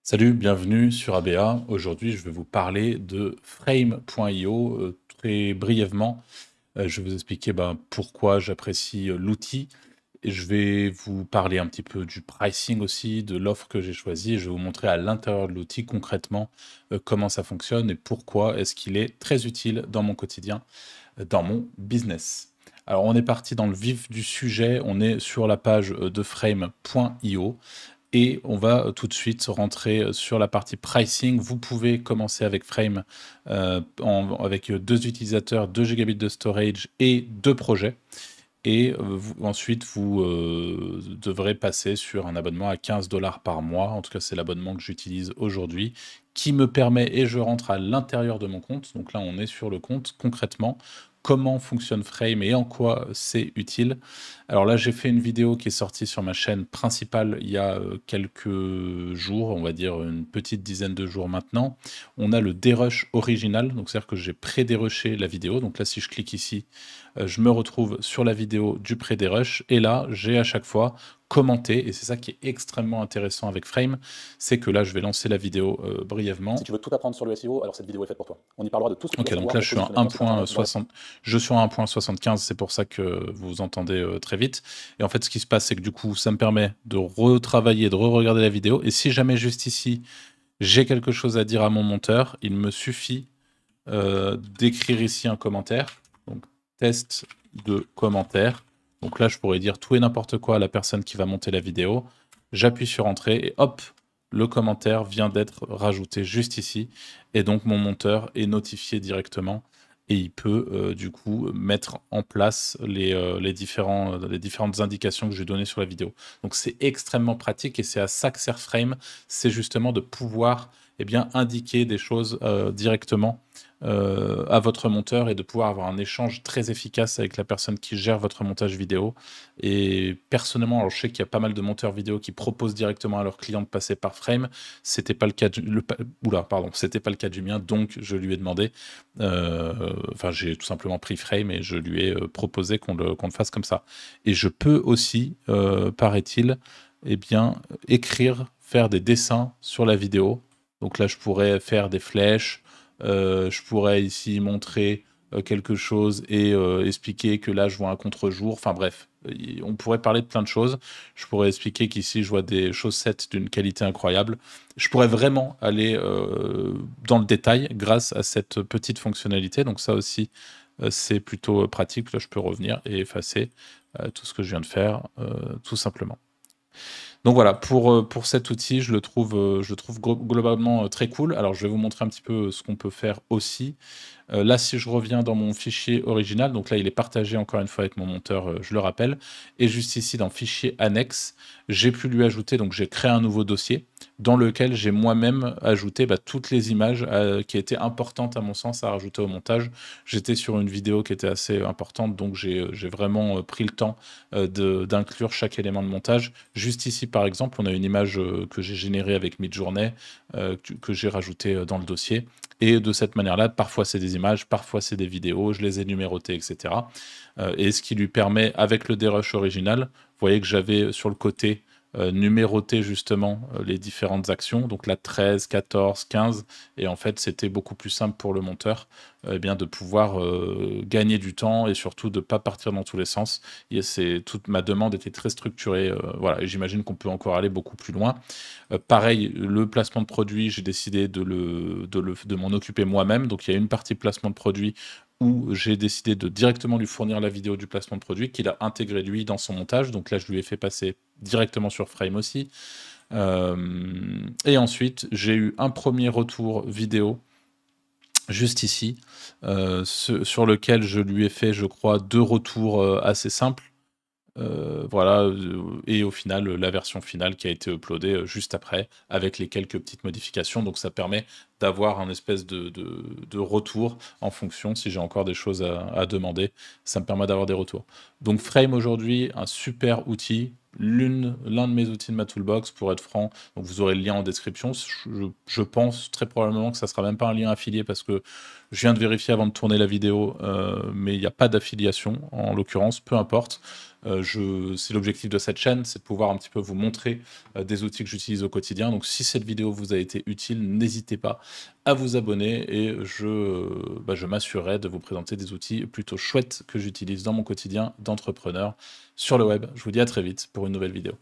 Salut, bienvenue sur ABA. Aujourd'hui, je vais vous parler de Frame.io très brièvement. Je vais vous expliquer pourquoi j'apprécie l'outil et je vais vous parler un petit peu du pricing aussi, de l'offre que j'ai choisie et je vais vous montrer à l'intérieur de l'outil concrètement comment ça fonctionne et pourquoi est-ce qu'il est très utile dans mon quotidien, dans mon business. Alors, on est parti dans le vif du sujet. On est sur la page de Frame.io. Et on va tout de suite rentrer sur la partie pricing. Vous pouvez commencer avec Frame avec deux utilisateurs, 2 gigabits de storage et 2 projets. Et ensuite, vous devrez passer sur un abonnement à 15 dollars par mois. En tout cas, c'est l'abonnement que j'utilise aujourd'hui, qui me permet, et je rentre à l'intérieur de mon compte. Donc là, on est sur le compte concrètement. Comment fonctionne Frame et en quoi c'est utile. Alors là, j'ai fait une vidéo qui est sortie sur ma chaîne principale il y a quelques jours, on va dire une petite dizaine de jours maintenant. On a le dérush original, donc c'est-à-dire que j'ai pré-dérushé la vidéo. Donc là, si je clique ici, je me retrouve sur la vidéo du pré-dérush et là, j'ai à chaque fois commenté, et c'est ça qui est extrêmement intéressant avec Frame, c'est que là, je vais lancer la vidéo brièvement. Si tu veux tout apprendre sur le SEO, alors cette vidéo est faite pour toi. On y parlera de tout ce que tu Ok, dois donc savoir là, je pour suis à positionner ton site internet dans 1.60, je suis à 1.75, c'est pour ça que vous entendez très vite. Et en fait, ce qui se passe, c'est que du coup, ça me permet de retravailler, de re-regarder la vidéo. Et si jamais juste ici, j'ai quelque chose à dire à mon monteur, il me suffit d'écrire ici un commentaire. Donc, test de commentaire. Donc là, je pourrais dire tout et n'importe quoi à la personne qui va monter la vidéo. J'appuie sur Entrée et hop, le commentaire vient d'être rajouté juste ici. Et donc, mon monteur est notifié directement et il peut du coup mettre en place les différentes indications que je vais donner sur la vidéo. Donc, c'est extrêmement pratique et c'est à ça que sert Frame. C'est justement de pouvoir indiquer des choses directement à votre monteur et de pouvoir avoir un échange très efficace avec la personne qui gère votre montage vidéo. Et personnellement, alors je sais qu'il y a pas mal de monteurs vidéo qui proposent directement à leurs clients de passer par Frame. C'était pas le cas c'était pas le cas du mien, donc je lui ai demandé. Enfin, j'ai tout simplement pris Frame et je lui ai proposé qu'on le fasse comme ça. Et je peux aussi, paraît-il, écrire, faire des dessins sur la vidéo. Donc là, je pourrais faire des flèches. Je pourrais ici montrer quelque chose et expliquer que là, je vois un contre-jour. Enfin bref, on pourrait parler de plein de choses. Je pourrais expliquer qu'ici, je vois des chaussettes d'une qualité incroyable. Je pourrais vraiment aller dans le détail grâce à cette petite fonctionnalité. Donc ça aussi, c'est plutôt pratique. Là, je peux revenir et effacer tout ce que je viens de faire, tout simplement. Donc voilà, pour cet outil, je le trouve globalement très cool. Alors, je vais vous montrer un petit peu ce qu'on peut faire aussi. Là, si je reviens dans mon fichier original, donc là, il est partagé encore une fois avec mon monteur, je le rappelle. Et juste ici, dans fichier annexe, j'ai pu lui ajouter, donc j'ai créé un nouveau dossier dans lequel j'ai moi-même ajouté toutes les images qui étaient importantes à mon sens à rajouter au montage. J'étais sur une vidéo qui était assez importante, donc j'ai vraiment pris le temps d'inclure chaque élément de montage. Juste ici, par exemple, on a une image que j'ai générée avec Midjourney, que j'ai rajoutée dans le dossier. Et de cette manière-là, parfois c'est des images, parfois c'est des vidéos, je les ai numérotées, etc. Et ce qui lui permet, avec le dérush original, vous voyez que j'avais sur le côté numéroté justement les différentes actions, donc la 13, 14, 15, et en fait c'était beaucoup plus simple pour le monteur de pouvoir gagner du temps et surtout de ne pas partir dans tous les sens. Toute ma demande était très structurée, voilà, et j'imagine qu'on peut encore aller beaucoup plus loin. Pareil, le placement de produit, j'ai décidé de m'en occuper moi-même. Donc, il y a une partie placement de produit où j'ai décidé de directement lui fournir la vidéo du placement de produit qu'il a intégré lui dans son montage. Donc là, je lui ai fait passer directement sur Frame aussi. Et ensuite, j'ai eu un premier retour vidéo juste ici, sur lequel je lui ai fait, je crois, 2 retours assez simples. Voilà, et au final, la version finale qui a été uploadée juste après, avec les quelques petites modifications. Donc ça permet d'avoir un espèce de retour en fonction, si j'ai encore des choses à demander, ça me permet d'avoir des retours. Donc Frame aujourd'hui, un super outil, l'un de mes outils de ma toolbox, pour être franc. Donc vous aurez le lien en description. Je pense très probablement que ça sera même pas un lien affilié parce que je viens de vérifier avant de tourner la vidéo, mais il n'y a pas d'affiliation en l'occurrence, peu importe. C'est l'objectif de cette chaîne, c'est de pouvoir un petit peu vous montrer des outils que j'utilise au quotidien. Donc si cette vidéo vous a été utile, n'hésitez pas à vous abonner et je m'assurerai de vous présenter des outils plutôt chouettes que j'utilise dans mon quotidien d'entrepreneur sur le web. Je vous dis à très vite pour une nouvelle vidéo.